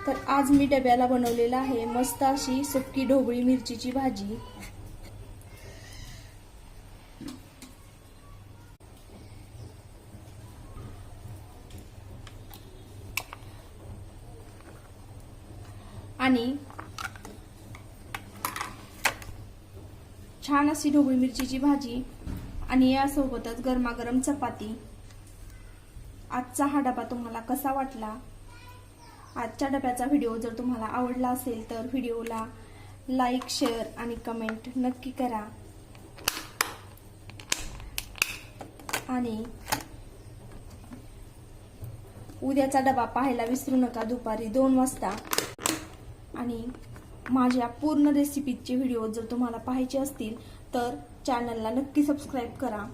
तर आज मी डब्याला बनवलेला आहे मस्त अशी सुकी ढोबळी मिरचीची भाजी। आणि छान अशी ढोबळी मिरचीची भाजी आणि यासोबतच गरमागरम चपाती। आजचा हा डबा तुम्हाला कसा वाटला? आजच्या डब्याचा व्हिडिओ जर तुम्हाला आवडला असेल तर व्हिडिओला लाईक, शेअर आणि कमेंट नक्की करा। आणि उद्याचा डबा पाहायला विसरू नका दुपारी 2 वाजता। आणि माझ्या पूर्ण रेसिपीचे व्हिडिओ जर तुम्हाला पाहायचे असतील तर चॅनलला नक्की सबस्क्राइब करा।